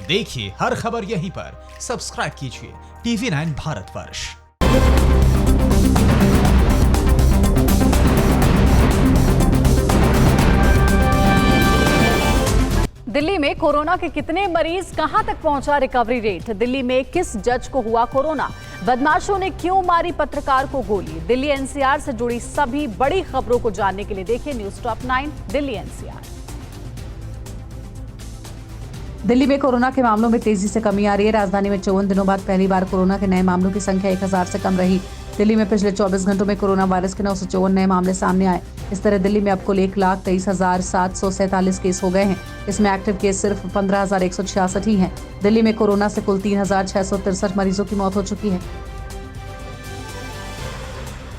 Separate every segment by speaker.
Speaker 1: देखिए हर खबर यहीं पर। सब्सक्राइब कीजिए TV9 भारतवर्ष।
Speaker 2: दिल्ली में कोरोना के कितने मरीज, कहां तक पहुंचा रिकवरी रेट? दिल्ली में किस जज को हुआ कोरोना? बदमाशों ने क्यों मारी पत्रकार को गोली? दिल्ली एनसीआर से जुड़ी सभी बड़ी खबरों को जानने के लिए देखिए news top 9 Delhi NCR.
Speaker 3: Delhi में कोरोना के मामलों में तेजी से कमी आ रही है। राजधानी में 54 दिनों बाद पहली बार कोरोना के नए मामलों की संख्या 1000 से कम रही। दिल्ली में पिछले 24 घंटों में कोरोना वायरस के 954 नए मामले सामने आए। इस तरह दिल्ली में अब कुल 1,23,747 केस हो गए हैं। इसमें एक्टिव केस सिर्फ 15,166 ही हैं। दिल्ली में कोरोना से कुल 3,663 मरीजों की मौत हो चुकी है।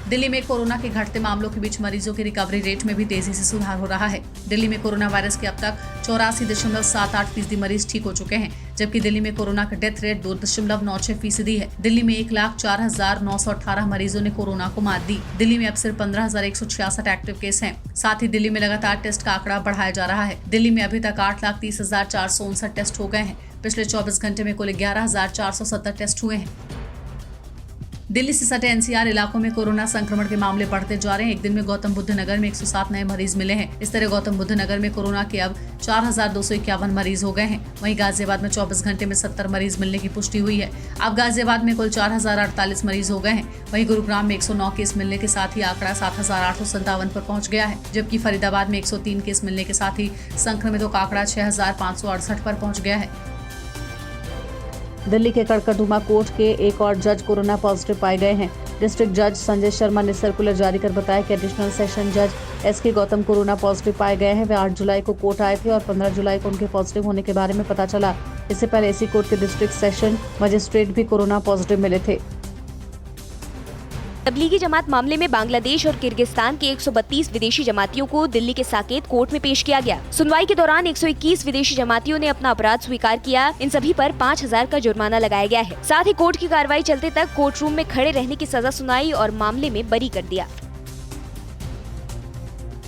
Speaker 4: दिल्ली में कोरोना के घटते मामलों के बीच मरीजों की रिकवरी रेट में भी तेजी से सुधार हो रहा है। दिल्ली में कोरोना वायरस के अब तक 84.78% मरीज ठीक हो चुके हैं, जबकि दिल्ली में कोरोना का डेथ रेट 2.96% है। दिल्ली में 1,04,918 मरीजों ने कोरोना को मात दी। दिल्ली में अब सिर्फ 15,166 एक्टिव केस हैं। साथ ही दिल्ली में लगातार टेस्ट का आंकड़ा बढ़ाया जा रहा है। दिल्ली में अभी तक 8,30,459 टेस्ट हो गए हैं। पिछले 24 घंटे में कुल 11,470 टेस्ट हुए हैं। दिल्ली से सटे एनसीआर इलाकों में कोरोना संक्रमण के मामले बढ़ते जा रहे हैं। एक दिन में गौतम बुद्ध नगर में 107 नए मरीज मिले हैं। इस तरह गौतम बुद्ध नगर में कोरोना के अब 4,251 मरीज हो गए हैं। वहीं गाजियाबाद में 24 घंटे में 70 मरीज मिलने की पुष्टि हुई है। अब गाजियाबाद में कुल 4,048 मरीज हो गए हैं। वहीं गुरुग्राम में 109 केस मिलने के साथ ही आंकड़ा 7,857 पर पहुंच गया है, जबकि फरीदाबाद में 103 केस मिलने के साथ ही संक्रमितों का आंकड़ा 6,568 पर पहुंच गया है।
Speaker 3: दिल्ली के कड़कड़डूमा कोर्ट के एक और जज कोरोना पॉजिटिव पाए गए हैं। डिस्ट्रिक्ट जज संजय शर्मा ने सर्कुलर जारी कर बताया कि एडिशनल सेशन जज एसके गौतम कोरोना पॉजिटिव पाए गए हैं। वे 8 जुलाई को कोर्ट आए थे और 15 जुलाई को उनके पॉजिटिव होने के बारे में पता चला। इससे पहले इसी कोर्ट के डिस्ट्रिक्ट सेशन मजिस्ट्रेट भी कोरोना पॉजिटिव मिले थे।
Speaker 5: तबलीगी जमात मामले में बांग्लादेश और किर्गिस्तान के 132 विदेशी जमातियों को दिल्ली के साकेत कोर्ट में पेश किया गया। सुनवाई के दौरान 121 विदेशी जमातियों ने अपना अपराध स्वीकार किया। इन सभी पर 5,000 का जुर्माना लगाया गया है। साथ ही कोर्ट की कार्रवाई चलते तक कोर्ट रूम में खड़े रहने की सजा सुनाई और मामले में बरी कर दिया।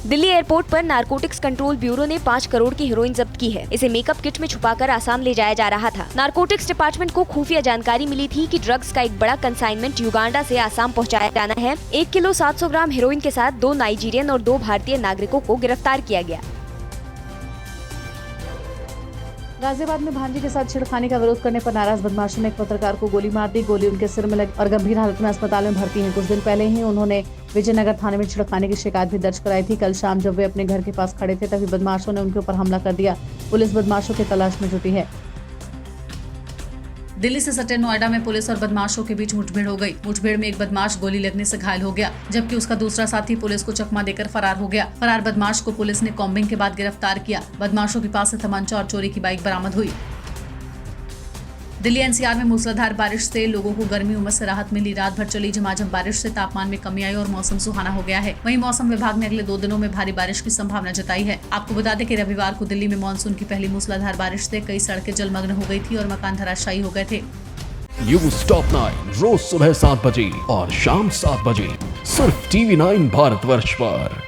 Speaker 5: दिल्ली एयरपोर्ट पर नारकोटिक्स कंट्रोल ब्यूरो ने 5 करोड़ की हेरोइन जब्त की है। इसे मेकअप किट में छुपाकर आसाम ले जाया जा रहा था। नारकोटिक्स डिपार्टमेंट को खुफिया जानकारी मिली थी कि ड्रग्स का एक बड़ा कंसाइनमेंट युगांडा से आसाम पहुंचाया जाना है। 1 किलो 700 ग्राम हेरोइन के साथ 2 नाइजीरियन और 2 भारतीय नागरिकों को गिरफ्तार किया गया।
Speaker 3: गाजियाबाद में भांजी के साथ छेड़खानी का विरोध करने पर नाराज बदमाशों ने एक पत्रकार को गोली मार दी। गोली उनके सिर में लगी और गंभीर हालत में अस्पताल में भर्ती हैं। कुछ दिन पहले ही उन्होंने विजयनगर थाने में छेड़खानी की शिकायत भी दर्ज कराई थी। कल शाम जब वे अपने घर के पास खड़े थे तभी बदमाशों ने उनके ऊपर हमला कर दिया। पुलिस बदमाशों की तलाश में जुटी है।
Speaker 4: दिल्ली से सटे नोएडा में पुलिस और बदमाशों के बीच मुठभेड़ हो गई। मुठभेड़ में एक बदमाश गोली लगने से घायल हो गया, जबकि उसका दूसरा साथी पुलिस को चकमा देकर फरार हो गया। फरार बदमाश को पुलिस ने कॉम्बिंग के बाद गिरफ्तार किया। बदमाशों के पास से तमंचा और चोरी की बाइक बरामद हुई। दिल्ली एनसीआर में मूसलाधार बारिश से लोगों को गर्मी उमस से राहत मिली। रात भर चली झमाझम बारिश से तापमान में कमी आई और मौसम सुहाना हो गया है। वहीं मौसम विभाग ने अगले 2 दिनों में भारी बारिश की संभावना जताई है। आपको बता दें कि रविवार को दिल्ली में मानसून की पहली मूसलाधार बारिश से कई सड़कें जलमग्न हो गई थी और मकान धराशायी हो गए थे।
Speaker 6: न्यूज टॉप 9 रोज सुबह 7 बजे और शाम 7 बजे सिर्फ TV9 भारतवर्ष पर।